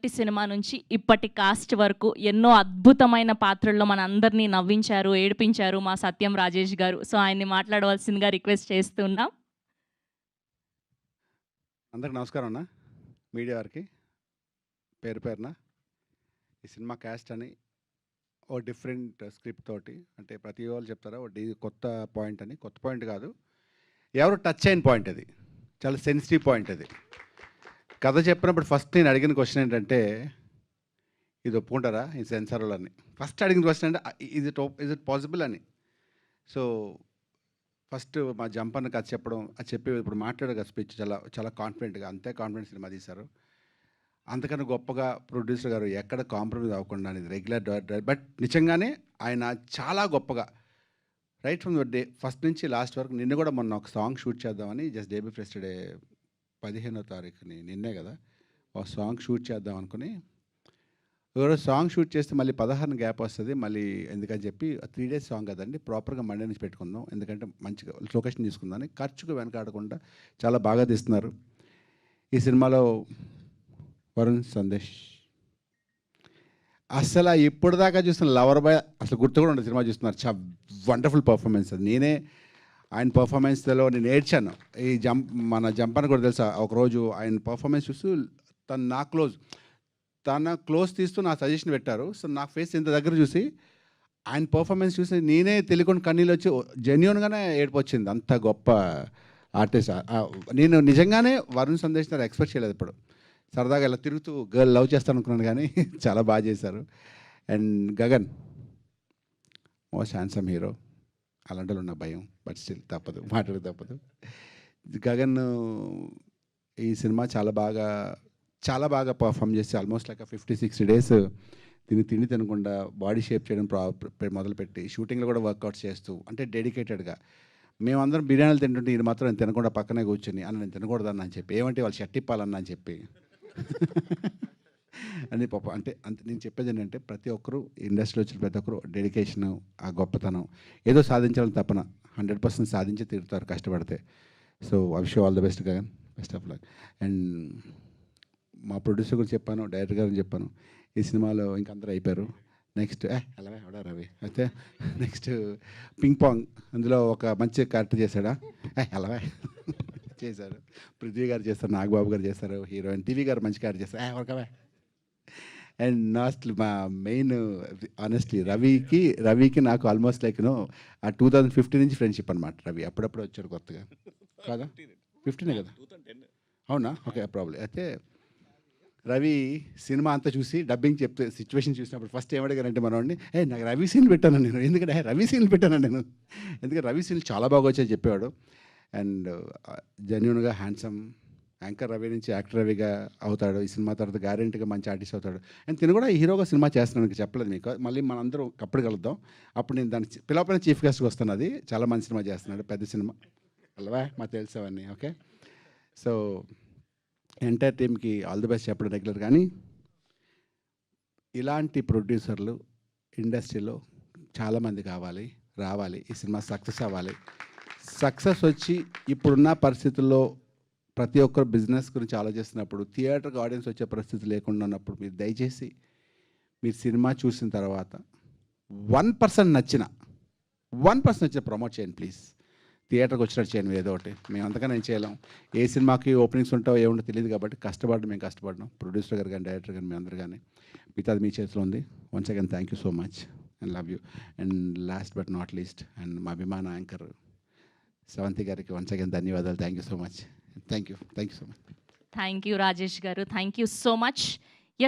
మొదటి సినిమా నుంచి ఇప్పటి కాస్ట్ వరకు ఎన్నో అద్భుతమైన పాత్రల్లో మన అందరినీ నవ్వించారు, ఏడిపించారు మా సత్యం రాజేష్ గారు. సో ఆయన్ని మాట్లాడవలసిందిగా రిక్వెస్ట్ చేస్తున్నాం. అందరికి నమస్కారం అన్న, మీడియా వారికి పేరు పేరున. ఈ సినిమా క్యాస్ట్ అని ఓ డిఫరెంట్ స్క్రిప్ట్ తోటి, అంటే ప్రతి వాళ్ళు చెప్తారా కొత్త పాయింట్ అని. కొత్త పాయింట్ కాదు, ఎవరు టచ్ అయిన పాయింట్ అది, చాలా సెన్సిటివ్ పాయింట్ అది. కథ చెప్పినప్పుడు ఫస్ట్ నేను అడిగిన క్వశ్చన్ ఏంటంటే, ఇది ఒప్పుకుంటారా ఈ సెన్సార్ వాళ్ళని? ఫస్ట్ అడిగిన క్వశ్చన్ అంటే ఇజ్ ఇట్ పాసిబుల్ అని. సో ఫస్ట్ మా జంపన్న కథ చెప్పడం, అది చెప్పి ఇప్పుడు మాట్లాడే స్పీచ్ చాలా చాలా కాన్ఫిడెంట్గా, అంతే కాన్ఫిడెంట్ సినిమా తీశారు. అంతకన్నా గొప్పగా ప్రొడ్యూసర్ గారు ఎక్కడ కాంప్రమైజ్ అవ్వకుండా అనేది రెగ్యులర్ బట్ నిజంగానే ఆయన చాలా గొప్పగా right from the day first నుంచి లాస్ట్ వరకు. నిన్న కూడా మొన్న ఒక సాంగ్ షూట్ చేద్దామని, జస్ట్ డే బిఫోర్ యెస్టర్డే 15వ తారీఖుని, నిన్నే కదా, ఒక సాంగ్ షూట్ చేద్దాం అనుకుని, ఎవరో సాంగ్ షూట్ చేస్తే మళ్ళీ 16 గ్యాప్ వస్తుంది మళ్ళీ, ఎందుకని చెప్పి 3 days సాంగ్ కదండి, ప్రాపర్గా మండే నుంచి పెట్టుకుందాం, ఎందుకంటే మంచిగా లొకేషన్ తీసుకుందామని ఖర్చుకు వెనకాడకుండా చాలా బాగా తీస్తున్నారు. ఈ సినిమాలో వరుణ్ సందేశ్ అసలు ఇప్పుడు దాకా చూస్తున్న లవర్ బాయ్ అసలు గుర్తు కూడా ఉండదు, సినిమా చూస్తున్నారు. చాలా వండర్ఫుల్ పర్ఫార్మెన్స్ అది. నేనే ఆయన పర్ఫార్మెన్స్లో నేను ఏడ్చాను. ఈ మన జంపని కూడా తెలుసా, ఒకరోజు ఆయన పర్ఫార్మెన్స్ చూస్తూ తన క్లోజ్ తీస్తూ నా సజెషన్ పెట్టారు. సో నా ఫేస్ ఇంత దగ్గర చూసి ఆయన పర్ఫార్మెన్స్ చూసి నేనే తెలియకుండా కన్నీళ్ళు వచ్చి జెన్యూన్గానే ఏడుపు వచ్చింది. అంత గొప్ప ఆర్టిస్ట్. నేను నిజంగానే వరుణ్ సందేశ్ గారు ఎక్స్పెక్ట్ చేయలేదు. ఇప్పుడు సరదాగా ఇలా తిరుగుతూ గర్ల్ లవ్ చేస్తాను అనుకున్నాను, కానీ చాలా బాగా చేశారు. And Gagan most handsome hero. అలాంటి ఉన్న భయం, బట్ స్టిల్ తప్పదు, మాట్లాడక తప్పదు. గగన్ ఈ సినిమా చాలా బాగా పర్ఫామ్ చేసి ఆల్మోస్ట్ లైక్ 50-60 days తిండి తినకుండా బాడీ షేప్ చేయడం మొదలుపెట్టి షూటింగ్లో కూడా వర్కౌట్స్ చేస్తూ, అంటే డెడికేటెడ్గా. మేమందరం బిర్యానీలు తింటుంటే ఇది మాత్రం నేను తినకుండా పక్కనే కూర్చొని, అన్న నేను తినకూడదన్న అని చెప్పి, ఏమంటే వాళ్ళు షర్ట్ ఇప్పాలన్న అని చెప్పి అని పాప. అంటే నేను చెప్పేది ఏంటంటే, ప్రతి ఒక్కరు ఇండస్ట్రీలో వచ్చిన ప్రతి ఒక్కరు డెడికేషన్, ఆ గొప్పతనం, ఏదో సాధించాలని తపన 100% సాధించి తీరుతారు కష్టపడితే. So I wish you all the best Gagan, best of luck. And మా ప్రొడ్యూసర్ కూడా చెప్పాను, డైరెక్టర్ గారిని చెప్పాను, ఈ సినిమాలో ఇంకందరూ అయిపోయారు. నెక్స్ట్ అలాగే అవడా రవి అయితే నెక్స్ట్ పింగ్ పాంగ్, అందులో ఒక మంచి క్యారెక్టర్ చేశాడా, అలాగే చేశారు. పృథ్వీ గారు చేస్తారు, నాగబాబు గారు చేస్తారు, హీరోయిన్ టీవీ గారు మంచి క్యారెక్టర్ చేస్తారు, ఒకవే. అండ్ లాస్ట్ మా మెయిన్ ఆనెస్ట్లీ రవికి నాకు ఆల్మోస్ట్ లైక్ ఆ 2015 నుంచి ఫ్రెండ్షిప్ అనమాట. రవి అప్పుడప్పుడు వచ్చాడు కొత్తగా, కాదా 15 కదా, అవునా, ఓకే ప్రాబ్లం. అయితే రవి సినిమా అంతా చూసి డబ్బింగ్ చెప్తే సిచ్యువేషన్ చూసినప్పుడు ఫస్ట్ ఏమడిగారంటే మనవాడిని, నాకు రవి సీన్లు పెట్టాను నేను, ఎందుకంటే రవి సీన్లు పెట్టాను నేను, ఎందుకంటే రవి సీన్లు చాలా బాగా వచ్చాయి చెప్పేవాడు. అండ్ జెన్యూన్గా హ్యాండ్సమ్ యాంకర్ రవి నుంచి యాక్టర్ రవిగా అవుతాడు. ఈ సినిమా తర్వాత గ్యారెంటీగా మంచి ఆర్టిస్ట్ అవుతాడు. అండ్ తిను కూడా హీరోగా సినిమా చేస్తున్నాను, చెప్పలేదు మీకు. మళ్ళీ మనందరం అప్పుడు కలుద్దాం, అప్పుడు నేను దాన్ని పిలవపైన చీఫ్ గెస్ట్గా వస్తాను. అది చాలా మంచి సినిమా చేస్తున్నాడు, పెద్ద సినిమా అలవా మాకు తెలిసేవన్నీ. ఓకే, సో ఎంటైర్ టీమ్కి ఆల్ ది బెస్ట్ చెప్పడం రెగ్యులర్. కానీ ఇలాంటి ప్రొడ్యూసర్లు ఇండస్ట్రీలో చాలామంది రావాలి. ఈ సినిమా సక్సెస్ అవ్వాలి. సక్సెస్ వచ్చి ఇప్పుడున్న పరిస్థితుల్లో ప్రతి ఒక్కరు బిజినెస్ గురించి ఆలోచిస్తున్నప్పుడు, థియేటర్కి ఆడియన్స్ వచ్చే పరిస్థితి లేకుండా ఉన్నప్పుడు, మీరు దయచేసి మీరు సినిమా చూసిన తర్వాత 1% నచ్చిన ప్రమోట్ చేయండి ప్లీజ్. థియేటర్కి వచ్చినట్టు చేయండి ఏదో ఒకటి. మేము అంతకన్నా నేను చేయలేం. ఏ సినిమాకి ఓపెనింగ్స్ ఉంటావో ఏముంటో తెలియదు కాబట్టి మేము కష్టపడ్డాం, ప్రొడ్యూసర్ గారు కానీ డైరెక్టర్ కానీ మీ అందరు కానీ. మిగతాది మీ చేతిలో ఉంది. Once again thank you so much and love you. And last but not least, and మా అభిమాన యాంకర్ స్రవంతి గారికి వన్స్ అగైన్ ధన్యవాదాలు. Thank you so much. Thank you so much. Thank you Rajesh గారు, థ్యాంక్ యూ సో మచ్.